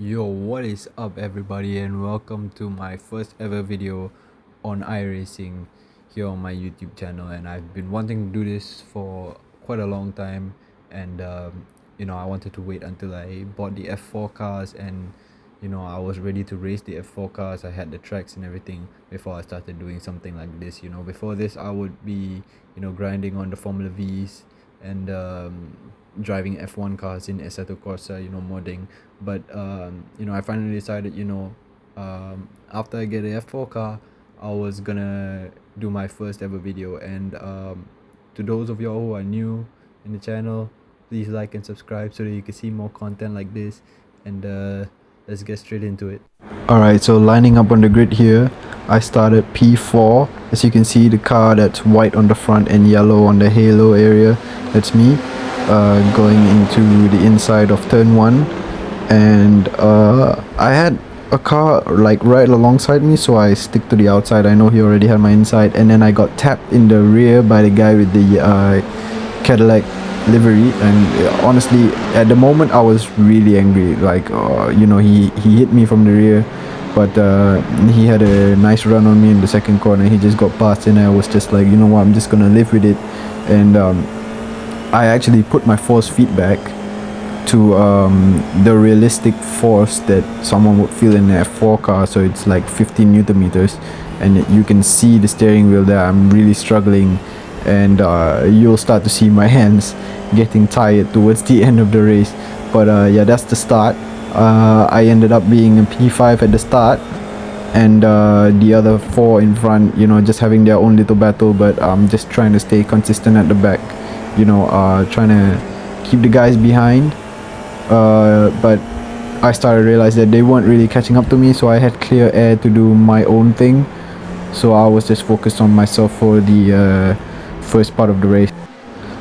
Yo, what is up everybody, and welcome to my first ever video on iRacing here on my YouTube channel. And I've been wanting to do this for quite a long time, and I wanted to wait until I bought the F4 cars, and I was ready to race the F4 cars. I had the tracks and everything before I started doing something like this. Before this I would be grinding on the Formula V's and driving F1 cars in Assetto Corsa, modding. But I finally decided, after I get a F4 car, I was gonna do my first ever video. And to those of y'all who are new in the channel, please like and subscribe so that you can see more content like this. And let's get straight into it. Alright, so lining up on the grid here, I started P4. As you can see, the car that's white on the front and yellow on the halo area, that's me, going into the inside of turn 1. And I had a car like right alongside me, so I stick to the outside. I know he already had my inside, and then I got tapped in the rear by the guy with the Cadillac livery. And honestly, at the moment I was really angry. Like he hit me from the rear, but he had a nice run on me in the second corner. He just got past, and I was just like, you know what, I'm just gonna live with it. And I actually put my force feedback to the realistic force that someone would feel in an F4 car, so it's like 15 newton meters, and you can see the steering wheel there. I'm really struggling, and you'll start to see my hands getting tired towards the end of the race. But yeah, that's the start. I ended up being a P5 at the start, and the other 4 in front, just having their own little battle. But I'm just trying to stay consistent at the back, trying to keep the guys behind. But I started to realize that they weren't really catching up to me, so I had clear air to do my own thing. So I was just focused on myself for the first part of the race.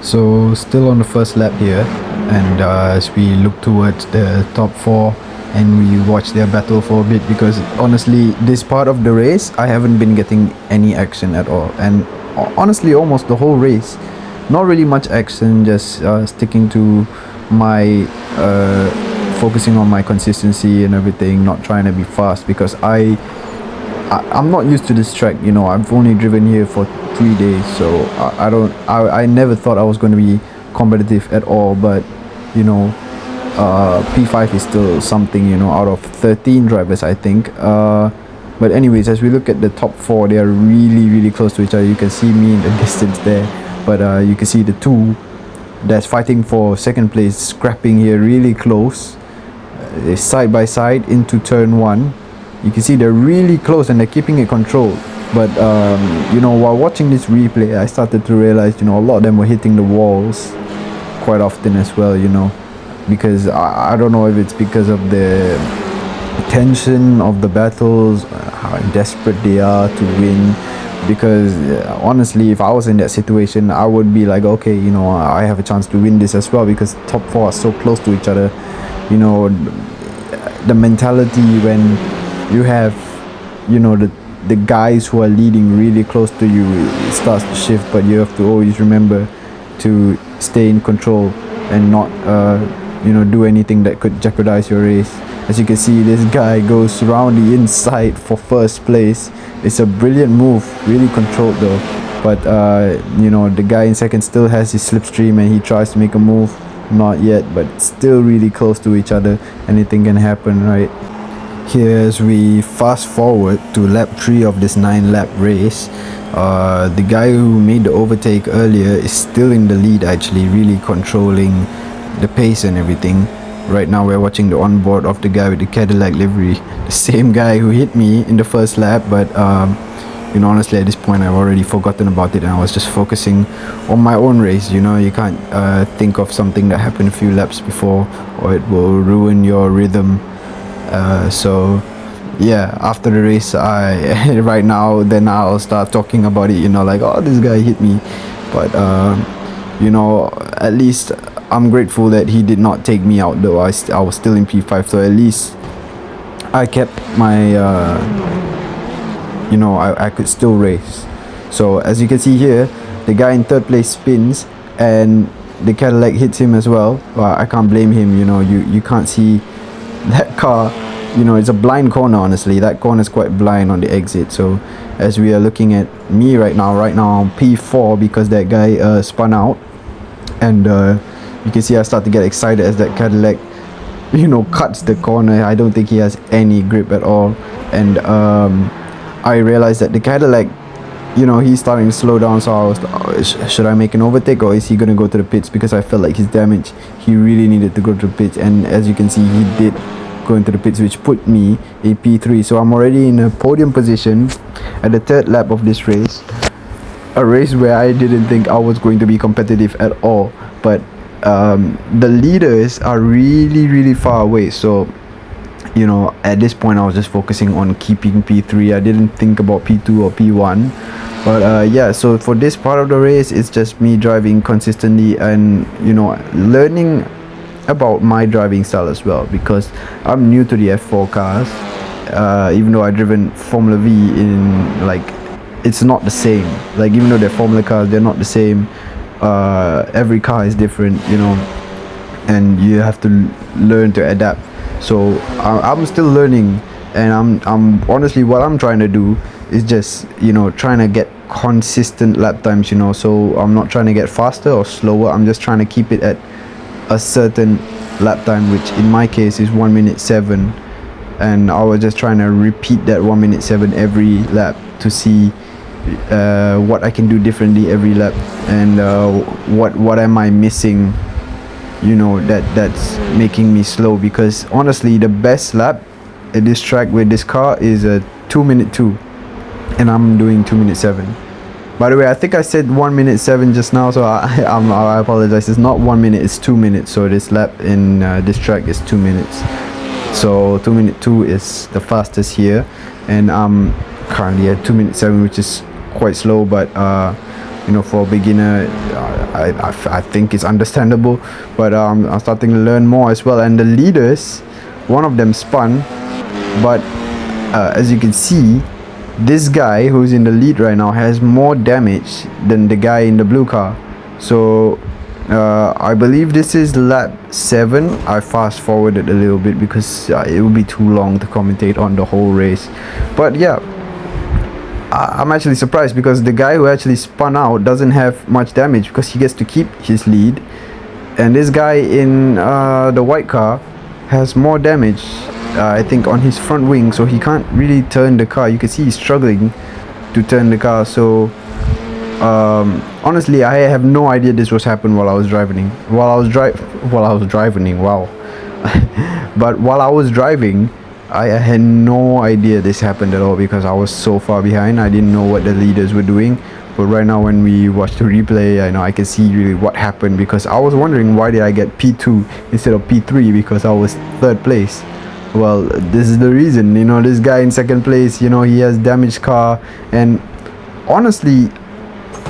So still on the first lap here, and as we look towards the top 4 and we watch their battle for a bit, because honestly this part of the race I haven't been getting any action at all. And honestly almost the whole race, not really much action, just sticking to my focusing on my consistency and everything, not trying to be fast, because I'm not used to this track. I've only driven here for 3 days, so I never thought I was going to be competitive at all. But P5 is still something, out of 13 drivers I think. But anyways, as we look at the top 4, they are really close to each other. You can see me in the distance there, but you can see the 2 that's fighting for second place scrapping here really close, side by side into turn 1. You can see they're really close and they're keeping it controlled. But while watching this replay, I started to realize, a lot of them were hitting the walls quite often as well, because I don't know if it's because of the tension of the battles, how desperate they are to win. Because honestly, if I was in that situation, I would be like, okay, I have a chance to win this as well, because top 4 are so close to each other. The mentality when you have the guys who are leading really close to you, it starts to shift. But you have to always remember to stay in control and not do anything that could jeopardize your race. As you can see, this guy goes around the inside for first place. It's a brilliant move, really controlled though. But the guy in second still has his slipstream, and he tries to make a move. Not yet, but still really close to each other. Anything can happen, right? Here, as we fast forward to lap 3 of this 9-lap race, the guy who made the overtake earlier is still in the lead, actually, really controlling the pace and everything. Right now we're watching the onboard of the guy with the Cadillac livery, the same guy who hit me in the first lap. But honestly at this point I've already forgotten about it, and I was just focusing on my own race. You can't think of something that happened a few laps before, or it will ruin your rhythm. So yeah, after the race, right now then I'll start talking about it, like, oh, this guy hit me. But at least I'm grateful that he did not take me out, though. I was still in P5, so at least I kept my I could still race. So as you can see here, the guy in third place spins, and the Cadillac hits him as well. I can't blame him. You can't see that car, you know, it's a blind corner. Honestly, that corner is quite blind on the exit. So as we are looking at me right now I'm P4 because that guy spun out, and you can see I start to get excited as that Cadillac, you know, cuts the corner. I don't think he has any grip at all, and I realized that the Cadillac, you know, he's starting to slow down. So I was, should I make an overtake or is he gonna go to the pits? Because I felt like he's damaged. He really needed to go to the pits, and as you can see, he did go into the pits, which put me a P3. So I'm already in a podium position at the third lap of this race. A race where I didn't think I was going to be competitive at all, but the leaders are really far away. So, you know, at this point I was just focusing on keeping P3. I didn't think about P2 or P1. But yeah, so for this part of the race, it's just me driving consistently and, you know, learning about my driving style as well, because I'm new to the F4 cars. Even though I've driven Formula V in, like, it's not the same. Like, even though they're Formula cars, they're not the same. Every car is different, you know, and you have to learn to adapt. So I'm still learning, and I'm honestly, what I'm trying to do is just, you know, trying to get consistent lap times, you know. So I'm not trying to get faster or slower. I'm just trying to keep it at a certain lap time, which in my case is 1 minute 7, and I was just trying to repeat that 1 minute 7 every lap to see what I can do differently every lap, and what am I missing, you know, that's making me slow. Because honestly, the best lap at this track with this car is a 2 minute 2, and I'm doing 2 minute 7. By the way, I think I said 1 minute 7 just now, so I apologize. It's not 1 minute, it's 2 minutes. So this lap in this track is 2 minutes. So 2 minute 2 is the fastest here, and I'm currently at 2 minute 7, which is quite slow, but you know, for a beginner, I think it's understandable. But I'm starting to learn more as well. And the leaders, one of them spun, but as you can see, this guy who's in the lead right now has more damage than the guy in the blue car. So I believe this is lap 7. I fast forwarded a little bit because it would be too long to commentate on the whole race. But yeah, I'm actually surprised because the guy who actually spun out doesn't have much damage because he gets to keep his lead, and this guy in the white car has more damage, I think, on his front wing, so he can't really turn the car. You can see he's struggling to turn the car. So honestly, I have no idea this was happening while I was driving. Wow. But while I was driving, I had no idea this happened at all because I was so far behind. I didn't know what the leaders were doing. But right now, when we watch the replay, I know I can see really what happened, because I was wondering why did I get P2 instead of P3, because I was third place. Well, this is the reason. You know, this guy in second place, you know, he has damaged car, and honestly,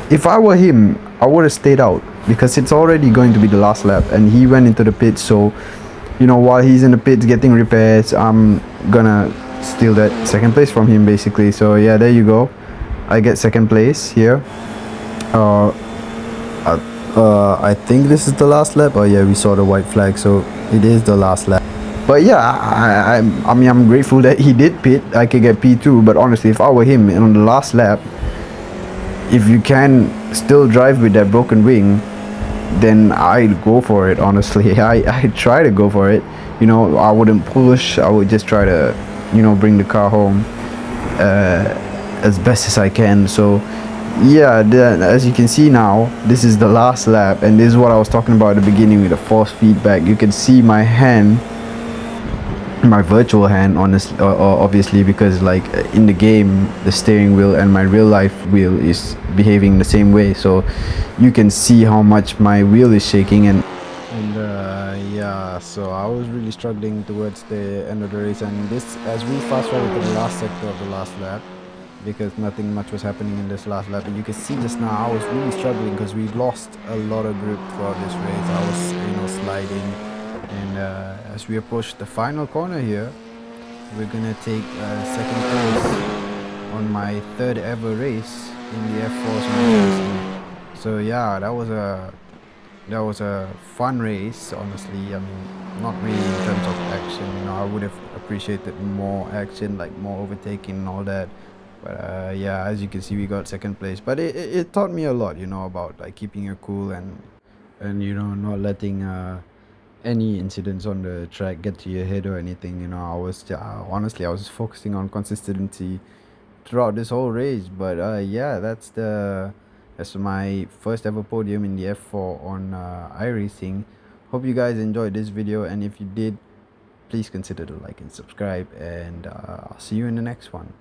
if I were him, I would have stayed out because it's already going to be the last lap, and he went into the pits. So, you know, while he's in the pits getting repairs, I'm gonna steal that second place from him, basically. So yeah, there you go. I get second place here. I think this is the last lap. Oh yeah, we saw the white flag, so it is the last lap. But yeah, I mean, I'm grateful that he did pit. I could get P2, but honestly, if I were him on the last lap, if you can still drive with that broken wing, then I'd go for it. Honestly, I try to go for it. You know, I wouldn't push. I would just try to, you know, bring the car home as best as I can. So yeah, as you can see now, this is the last lap, and this is what I was talking about at the beginning with the force feedback. You can see my hand, my virtual hand, honestly, obviously, because like in the game, the steering wheel and my real life wheel is behaving the same way. So you can see how much my wheel is shaking. And yeah, so I was really struggling towards the end of the race, and this, as we fast forward to the last sector of the last lap, because nothing much was happening in this last lap, and you can see just now I was really struggling because we lost a lot of grip throughout this race. I was, you know, sliding, and as we approach the final corner here, we're gonna take second place on my third ever race in the F4. So yeah, that was a that was a fun race, honestly. I mean, not really in terms of action. I would have appreciated more action, like more overtaking and all that. But yeah, as you can see, we got second place. But it taught me a lot, about like keeping your cool and not letting any incidents on the track get to your head or anything. I was honestly, I was focusing on consistency throughout this whole race. But yeah, that's my first ever podium in the F4 on iRacing. Hope you guys enjoyed this video, and if you did, please consider to like and subscribe, and I'll see you in the next one.